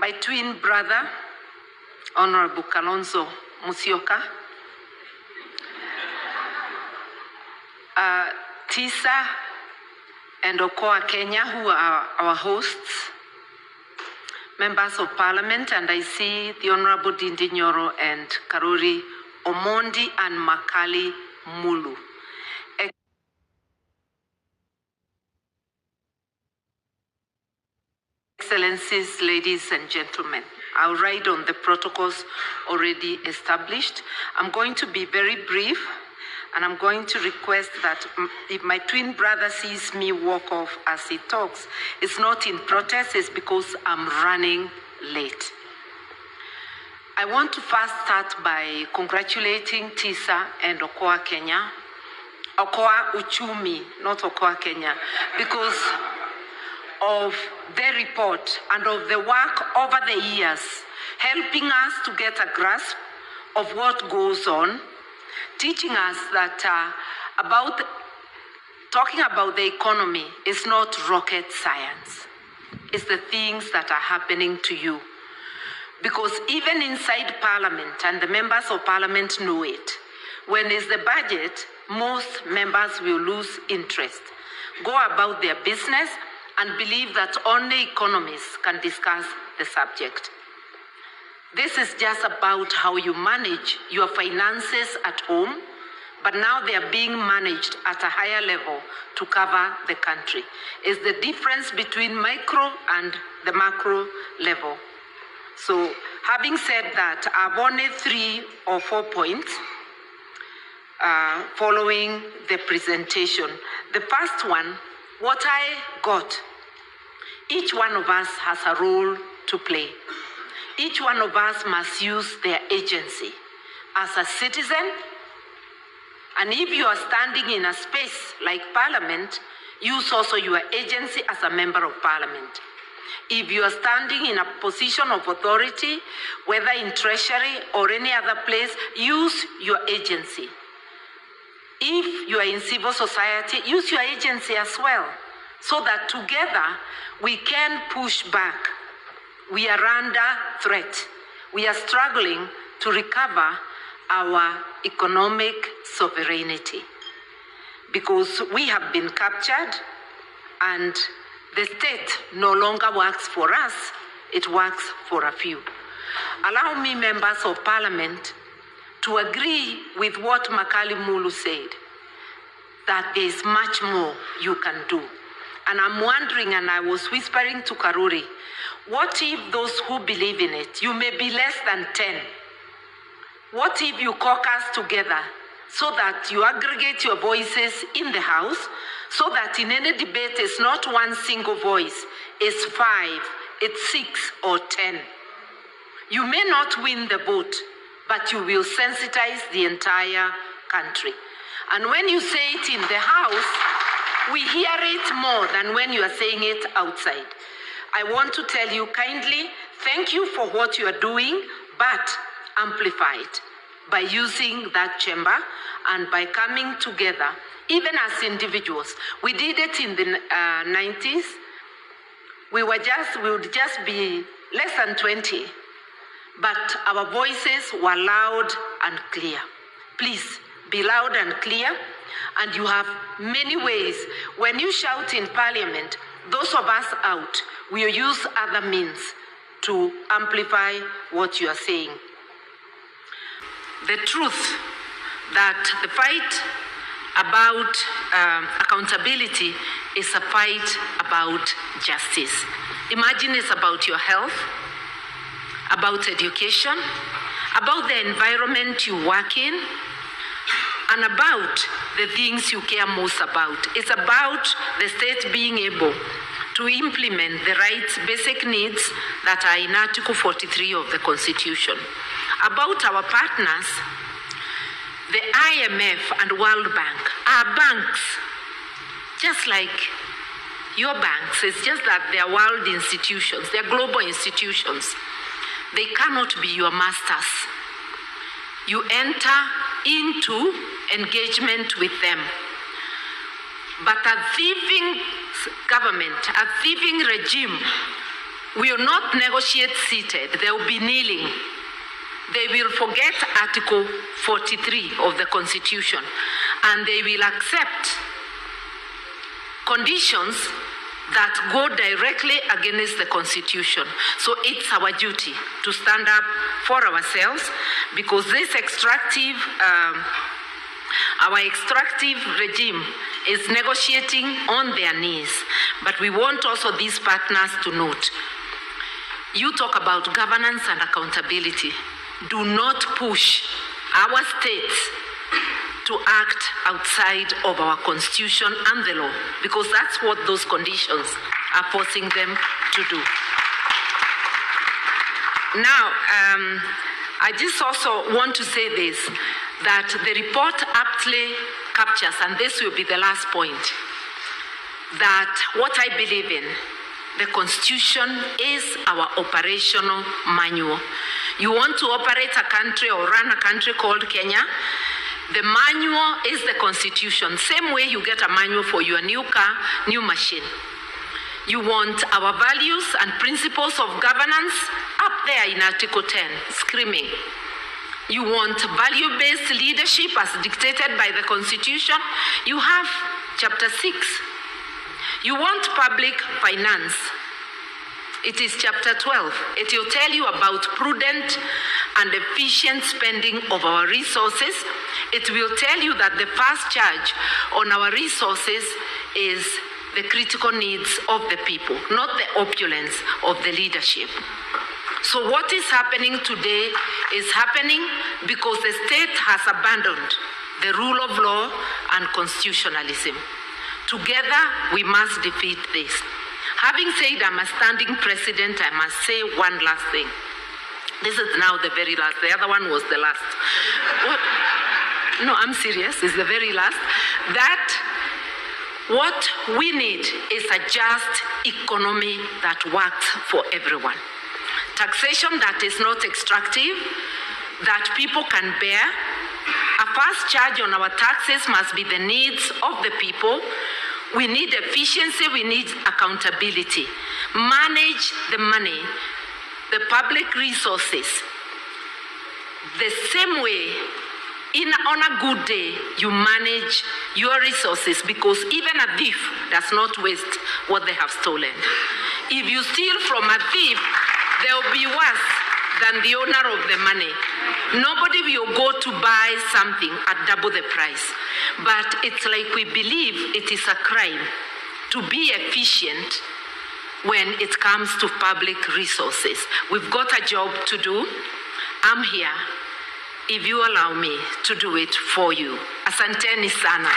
my twin brother, Honorable Kalonzo Musyoka, TISA and Okoa Kenya, who are our hosts, members of parliament, and I see the Honorable Dindi Nyoro and Karuri Omondi and Makali Mulu. Excellencies, ladies and gentlemen, I'll write on the protocols already established. I'm going to be very brief, and I'm going to request that if my twin brother sees me walk off as he talks, it's not in protest, it's because I'm running late. I want to first start by congratulating TISA and Okoa Kenya, Okoa Uchumi, not Okoa Kenya, because of their report and of the work over the years, helping us to get a grasp of what goes on, teaching us that talking about the economy is not rocket science. It's the things that are happening to you. Because even inside Parliament, and the members of Parliament know it, when it's the budget, most members will lose interest, go about their business, and believe that only economists can discuss the subject. This is just about how you manage your finances at home, but now they are being managed at a higher level to cover the country. It's the difference between micro and the macro level. So having said that, I've only 3 or 4 points following the presentation. The first one, what I got, each one of us has a role to play. Each one of us must use their agency as a citizen. And if you are standing in a space like Parliament, use also your agency as a member of Parliament. If you are standing in a position of authority, whether in Treasury or any other place, use your agency. If you are in civil society, use your agency as well, so that together we can push back. We are under threat. We are struggling to recover our economic sovereignty because we have been captured and the state no longer works for us, it works for a few. Allow me, members of Parliament, to agree with what Makali Mulu said, that there is much more you can do. And I'm wondering, and I was whispering to Karuri, what if those who believe in it, you may be less than 10. What if you caucus together so that you aggregate your voices in the House, so that in any debate it's not one single voice, it's 5, it's 6 or 10. You may not win the vote, but you will sensitize the entire country. And when you say it in the House, we hear it more than when you are saying it outside. I want to tell you kindly, thank you for what you are doing, but amplify it by using that chamber and by coming together, even as individuals. We did it in the 90s. We would just be less than 20, but our voices were loud and clear. Please be loud and clear, and you have many ways. When you shout in Parliament, those of us out, we use other means to amplify what you are saying. The truth that the fight about accountability is a fight about justice. Imagine it's about your health, about education, about the environment you work in, and about the things you care most about. It's about the state being able to implement the rights, basic needs that are in Article 43 of the Constitution. About our partners, the IMF and World Bank are banks, just like your banks. It's just that they are world institutions, they are global institutions. They cannot be your masters. You enter into engagement with them. But a thieving government, a thieving regime We will not negotiate seated. There will be kneeling. They will forget Article 43 of the Constitution, and they will accept conditions that go directly against the Constitution. So it's our duty to stand up for ourselves, because this our extractive regime is negotiating on their knees. But we want also these partners to note, you talk about governance and accountability. Do not push our states to act outside of our Constitution and the law, because that's what those conditions are forcing them to do. Now, I just also want to say this, that the report aptly captures, and this will be the last point, that what I believe in, the Constitution is our operational manual. You want to operate a country or run a country called Kenya, the manual is the Constitution. Same way you get a manual for your new car, new machine. You want our values and principles of governance up there in Article 10, screaming. You want value-based leadership as dictated by the Constitution. You have Chapter 6. You want public finance. It is Chapter 12. It will tell you about prudent and efficient spending of our resources. It will tell you that the first charge on our resources is the critical needs of the people, not the opulence of the leadership. So what is happening today is happening because the state has abandoned the rule of law and constitutionalism. Together, we must defeat this. Having said I'm a standing president, I must say one last thing. This is now the very last. The other one was the last. No, I'm serious. It's the very last. That what we need is a just economy that works for everyone. Taxation that is not extractive, that people can bear. A first charge on our taxes must be the needs of the people. We need efficiency, we need accountability. Manage the money, the public resources, the same way on a good day you manage your resources, because even a thief does not waste what they have stolen. If you steal from a thief, there will be worse than the owner of the money. Nobody will go to buy something at double the price. But it's like we believe it is a crime to be efficient when it comes to public resources. We've got a job to do. I'm here, if you allow me to do it for you. Asanteni sana.